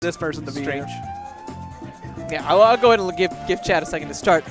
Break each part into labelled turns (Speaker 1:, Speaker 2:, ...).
Speaker 1: this person to be
Speaker 2: Strange.
Speaker 1: here.
Speaker 2: Yeah, I'll go ahead and give Chad a second to start.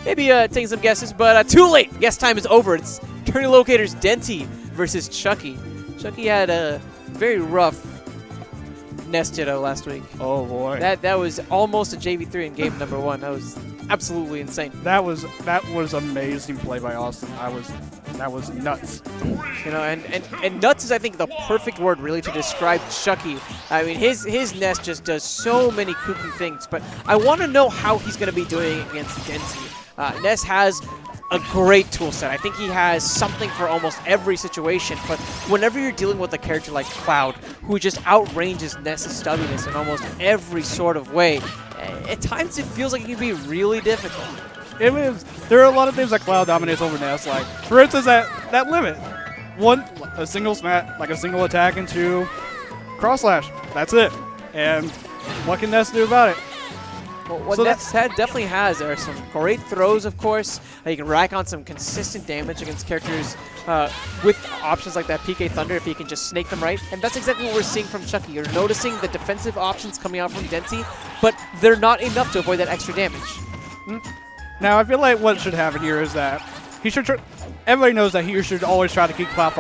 Speaker 2: Maybe taking some guesses, but too late. Guess time is over. It's Tourney Locators Denti versus Chucky. Chucky had a very rough Ness Ditto last week.
Speaker 1: Oh boy.
Speaker 2: That was almost a JV3 in game number 1. That was absolutely insane.
Speaker 1: That was amazing play by Austin. That was nuts.
Speaker 2: You know, and nuts is, I think, the perfect word really to describe Chucky. I mean, his Ness just does so many kooky things, but I want to know how he's going to be doing it against Denti. Ness has a great tool set. I think he has something for almost every situation, but whenever you're dealing with a character like Cloud, who just outranges Ness's stubbiness in almost every sort of way, at times it feels like it can be really difficult.
Speaker 1: It is. There are a lot of things that Cloud dominates over Ness. Like, for instance, that limit. One, a single smack, like a single attack into cross slash. That's it. And what can Ness do about it?
Speaker 2: Well, what Ness definitely has, there are some great throws, of course. You can rack on some consistent damage against characters with options like that PK Thunder if he can just snake them right. And that's exactly what we're seeing from Chucky. You're noticing the defensive options coming out from Denti, but they're not enough to avoid that extra damage.
Speaker 1: Now, I feel like what should happen here is that he should. Everybody knows that he should always try to keep Cloud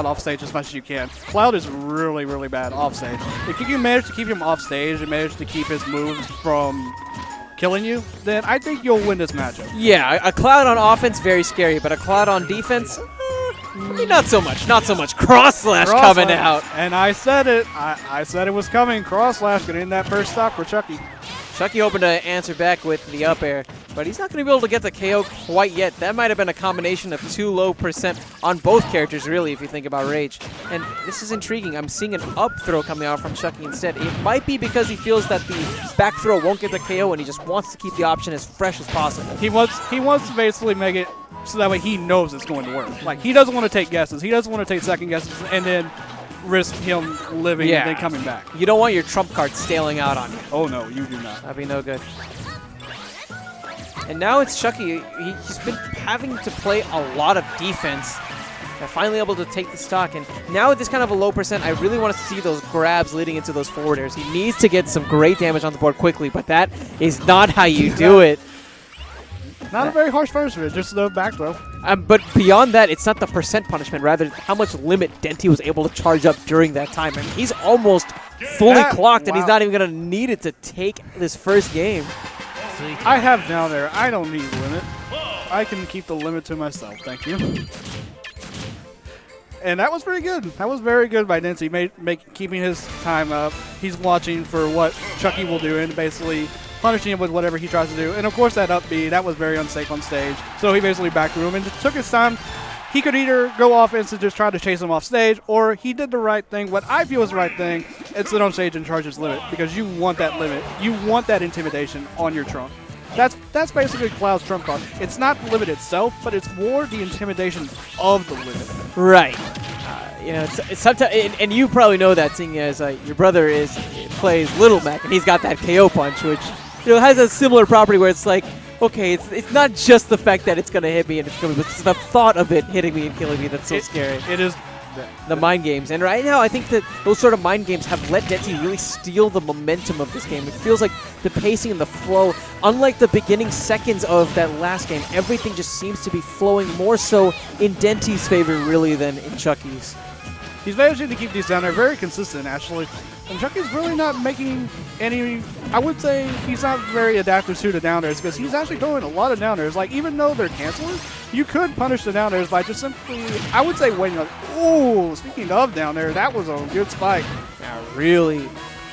Speaker 1: off stage as much as you can. Cloud is really, really bad off stage. If you can manage to keep him off stage and manage to keep his moves from killing you, then I think you'll win this matchup.
Speaker 2: Yeah, a Cloud on offense, very scary, but a Cloud on defense, not so much. Not so much. Cross slash coming out.
Speaker 1: And I said it. I said it was coming. Cross slash getting that first stop for Chucky.
Speaker 2: Chucky hoping to answer back with the up air, but he's not going to be able to get the KO quite yet. That might have been a combination of too low percent on both characters, really, if you think about Rage. And this is intriguing. I'm seeing an up throw coming out from Chucky instead. It might be because he feels that the back throw won't get the KO, and he just wants to keep the option as fresh as possible.
Speaker 1: He wants to basically make it so that way he knows it's going to work. Like, he doesn't want to take guesses. He doesn't want to take second guesses and then risk him living and then coming back.
Speaker 2: You don't want your trump card staling out on you.
Speaker 1: Oh, no, you do not.
Speaker 2: That'd be no good. And now it's Chucky. He's been having to play a lot of defense. They're finally able to take the stock. And now with this kind of a low percent, I really want to see those grabs leading into those forward airs. He needs to get some great damage on the board quickly, but that is not how you do it.
Speaker 1: Not a very harsh punishment, just the back throw.
Speaker 2: But beyond that, it's not the percent punishment, rather how much limit Denti was able to charge up during that time. I mean, he's almost fully clocked, and he's not even going to need it to take this first game.
Speaker 1: I have down there. I don't need limit. I can keep the limit to myself. Thank you. And that was pretty good. That was very good by Denti, keeping his time up. He's watching for what Chucky will do and basically punishing him with whatever he tries to do. And of course that up B, that was very unsafe on stage. So he basically back threw him and just took his time. He could either go offense and just try to chase him off stage, or he did the right thing, what I feel is the right thing, and sit on stage and charge his limit, because you want that limit. You want that intimidation on your trump. That's basically Cloud's trump card. It's not the limit itself, but it's more the intimidation of the limit.
Speaker 2: Right. You know, it's sometimes, and you probably know that, seeing as your brother plays Little Mac, and he's got that KO punch, which has a similar property where it's like, okay, it's not just the fact that it's going to hit me and it's killing me, but it's the thought of it hitting me and killing me that's so scary.
Speaker 1: It is.
Speaker 2: The mind games. And right now, I think that those sort of mind games have let Denti really steal the momentum of this game. It feels like the pacing and the flow, unlike the beginning seconds of that last game, everything just seems to be flowing more so in Denti's favor, really, than in Chucky's.
Speaker 1: He's managing to keep these down there very consistent, actually. And Chucky's really not making any, I would say he's not very adaptive to the down airs, because he's actually throwing a lot of down airs. Like, even though they're cancelers, you could punish the down airs by just simply, I would say, waiting on, ooh, speaking of down there, that was a good spike.
Speaker 2: Yeah, really,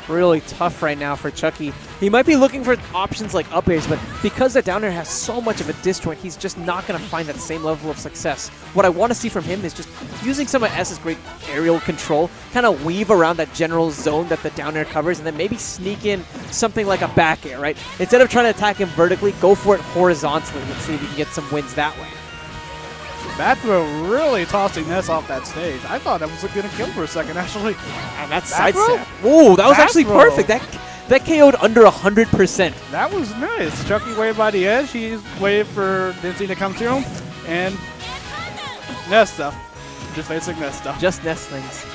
Speaker 2: really tough right now for Chucky. He might be looking for options like up airs, but because the down air has so much of a disjoint, he's just not going to find that same level of success. What I want to see from him is just using some of S's great aerial control, kind of weave around that general zone that the down air covers, and then maybe sneak in something like a back air, right? Instead of trying to attack him vertically, go for it horizontally. Let's see if you can get some wins that way.
Speaker 1: That throw really tossing Ness off that stage. I thought that was going to kill for a second, actually.
Speaker 2: And that's sidestep. Ooh, that was actually perfect. That KO'd under 100%.
Speaker 1: That was nice. Chucky waved by the edge. He's waited for Denti to come to him. And Ness stuff. Just basic Ness stuff.
Speaker 2: Just Ness things.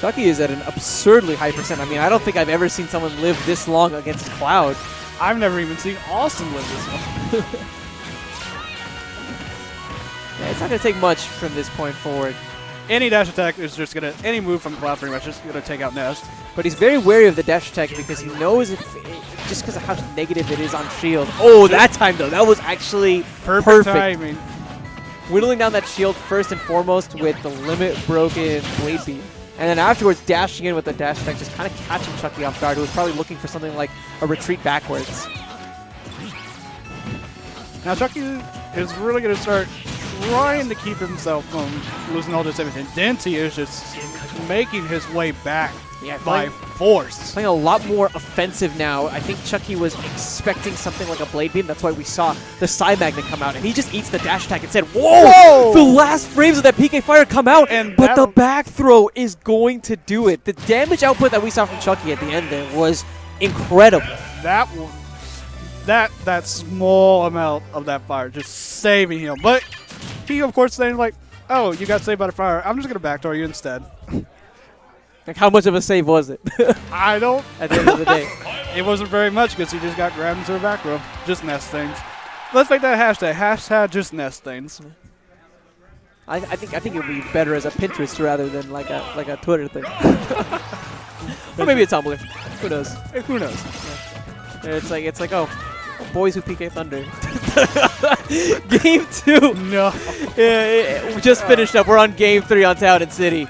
Speaker 2: Chucky is at an absurdly high percent. I mean, I don't think I've ever seen someone live this long against Cloud.
Speaker 1: I've never even seen Austin live this long.
Speaker 2: Yeah, it's not going to take much from this point forward.
Speaker 1: Any dash attack is just going to, any move from Cloud pretty much just going to take out Ness.
Speaker 2: But he's very wary of the dash attack because he knows just because of how negative it is on shield. Oh, that time though, that was actually perfect.
Speaker 1: Timing.
Speaker 2: Whittling down that shield first and foremost with the limit broken blade beam. And then afterwards dashing in with the dash attack, just kind of catching Chucky off guard, who was probably looking for something like a retreat backwards.
Speaker 1: Now Chucky is really going to start trying to keep himself from losing all this everything. Denti is just making his way back by force.
Speaker 2: Playing a lot more offensive now. I think Chucky was expecting something like a blade beam. That's why we saw the side magnet come out. And he just eats the dash attack and said, whoa! The last frames of that PK Fire come out, but the back throw is going to do it. The damage output that we saw from Chucky at the end there was incredible.
Speaker 1: That small amount of that fire just saving him. But he, of course, saying like, oh, you got saved by the fire. I'm just going to backdoor you instead.
Speaker 2: Like, how much of a save was it?
Speaker 1: I don't.
Speaker 2: At the end of the day.
Speaker 1: It wasn't very much because he just got grabbed into the back row. Just Ness things. Let's make that hashtag. Hashtag just Ness things.
Speaker 2: I think it would be better as a Pinterest rather than like a Twitter thing. Or maybe a Tumblr. Who knows?
Speaker 1: Who knows?
Speaker 2: Yeah. It's like oh, boys who PK Thunder. Game 2.
Speaker 1: No.
Speaker 2: Yeah, we just finished up. We're on Game 3 on Town City.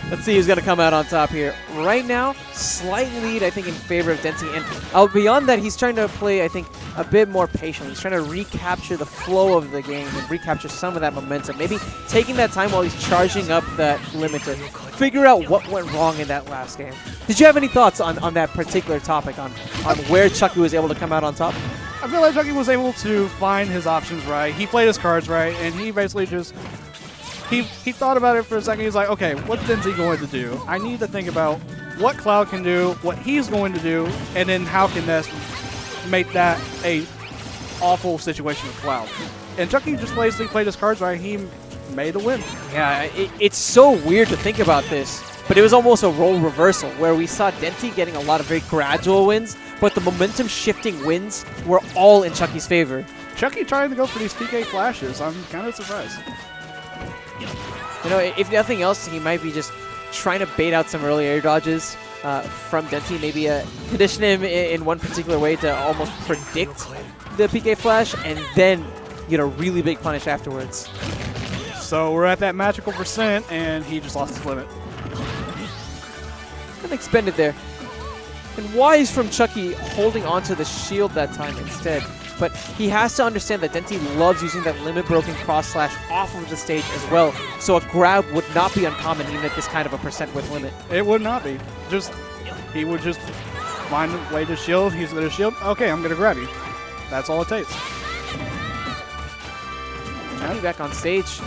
Speaker 2: Let's see who's going to come out on top here. Right now, slight lead, I think, in favor of Denti. And beyond that, he's trying to play, I think, a bit more patient. He's trying to recapture the flow of the game and recapture some of that momentum. Maybe taking that time while he's charging up that limiter. Figure out what went wrong in that last game. Did you have any thoughts on that particular topic, on where Chucky was able to come out on top?
Speaker 1: I feel like Chucky was able to find his options right. He played his cards right, and he basically just... He thought about it for a second. He's like, okay, what's Denti going to do? I need to think about what Cloud can do, what he's going to do, and then how can Ness make that a awful situation with Cloud. And Chucky just basically played his cards right. He made a win.
Speaker 2: Yeah, it's so weird to think about this, but it was almost a role reversal where we saw Denti getting a lot of very gradual wins, but the momentum shifting wins were all in Chucky's favor.
Speaker 1: Chucky trying to go for these PK flashes. I'm kind of surprised.
Speaker 2: You know, if nothing else, he might be just trying to bait out some early air dodges from Denti. Maybe condition him in one particular way to almost predict the PK flash, and then get a really big punish afterwards.
Speaker 1: So we're at that magical percent, and he just lost his limit.
Speaker 2: Unexpended there. And wise from Chucky holding onto the shield that time instead. But he has to understand that Denti loves using that limit-broken cross-slash off of the stage as well. So a grab would not be uncommon even at this kind of a percent with limit.
Speaker 1: It would not be. He would just find a way to shield. He's going to shield. Okay, I'm going to grab you. That's all it takes.
Speaker 2: Johnny back on stage.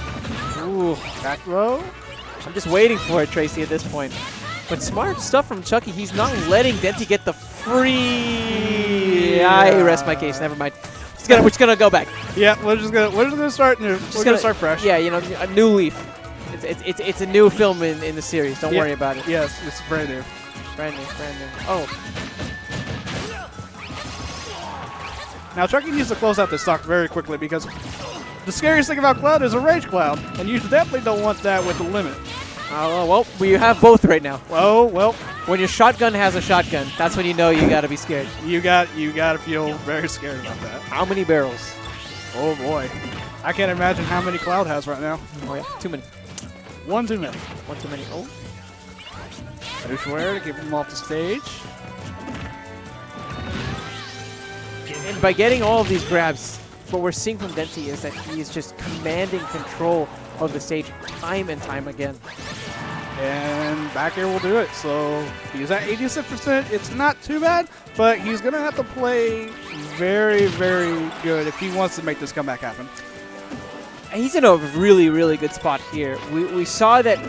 Speaker 1: Ooh, back row.
Speaker 2: I'm just waiting for it, Tracy, at this point. But smart stuff from Chucky. He's not letting Denti get the free. I rest my case. Never mind. We're just gonna go back.
Speaker 1: Yeah, we're just gonna start new. We're gonna start fresh.
Speaker 2: Yeah, you know, a new leaf. It's a new film in the series. Don't worry about it.
Speaker 1: Yes, it's brand new.
Speaker 2: Brand new. Oh.
Speaker 1: Now Chucky needs to close out this stock very quickly because the scariest thing about Cloud is a Rage Cloud, and you definitely don't want that with the limit.
Speaker 2: Well, we have both right now.
Speaker 1: Oh, well.
Speaker 2: When your shotgun has a shotgun, that's when you know you gotta be scared.
Speaker 1: You gotta feel very scared about that.
Speaker 2: How many barrels?
Speaker 1: Oh boy. I can't imagine how many Cloud has right now.
Speaker 2: Oh yeah, too many.
Speaker 1: One too many.
Speaker 2: One too many. Oh.
Speaker 1: Where to keep him off the stage.
Speaker 2: And by getting all of these grabs, what we're seeing from Denti is that he is just commanding control of the stage time and time again.
Speaker 1: And back air will do it. So he's at 86%. It's not too bad, but he's going to have to play very, very good if he wants to make this comeback happen.
Speaker 2: He's in a really, really good spot here. We saw that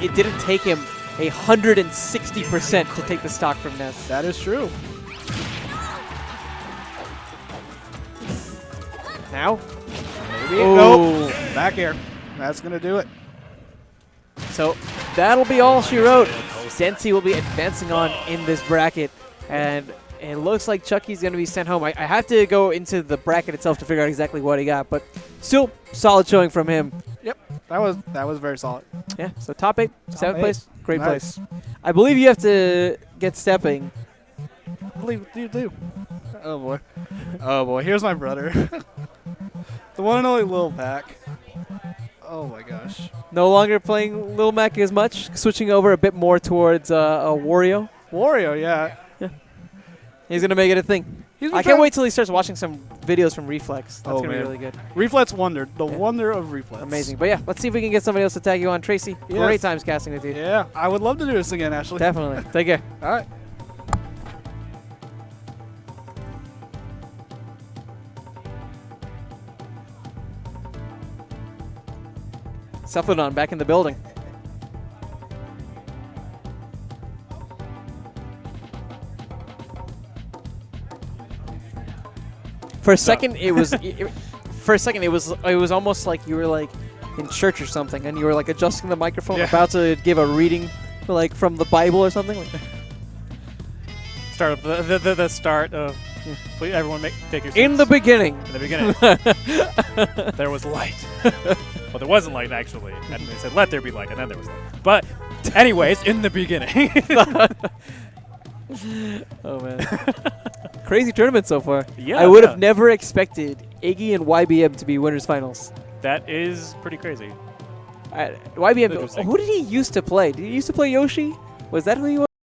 Speaker 2: it didn't take him 160% to take the stock from Ness.
Speaker 1: That is true.
Speaker 2: Now?
Speaker 1: Maybe. Nope. Back air. That's going to do it.
Speaker 2: So that'll be all she wrote. Denti will be advancing on in this bracket, and it looks like Chucky's going to be sent home. I have to go into the bracket itself to figure out exactly what he got, but still solid showing from him.
Speaker 1: Yep, that was very solid.
Speaker 2: Yeah, so top 8, 7th place, great
Speaker 1: Nice.
Speaker 2: place. I believe you have to get stepping.
Speaker 1: I believe you do. Oh boy. Oh boy, here's my brother. The one and only Lil Pac. Oh my gosh.
Speaker 2: No longer playing Lil Mac as much, switching over a bit more towards Wario.
Speaker 1: Wario, yeah.
Speaker 2: He's going to make it a thing. I can't wait till he starts watching some videos from Reflex. That's going to be really good.
Speaker 1: Reflex Wonder. The wonder of Reflex.
Speaker 2: Amazing. But yeah, let's see if we can get somebody else to tag you on. Tracy, great times casting with you.
Speaker 1: Yeah, I would love to do this again, Ashley.
Speaker 2: Definitely. Take care.
Speaker 1: All right.
Speaker 2: Cephalodon back in the building. For a second, it was. It was almost like you were like in church or something, and you were like adjusting the microphone, about to give a reading, like from the Bible or something.
Speaker 3: Start of the start of. Please, everyone, take your seats.
Speaker 2: In the beginning.
Speaker 3: In the beginning, there was light. Well, there wasn't light actually, and they said, "Let there be light," and then there was light. But, anyways, in the beginning.
Speaker 2: Oh man. Crazy tournament so far.
Speaker 3: Yeah,
Speaker 2: I would have never expected Iggy and YBM to be winners finals.
Speaker 3: That is pretty crazy.
Speaker 2: YBM, who did he used to play? Did he used to play Yoshi? Was that who he was?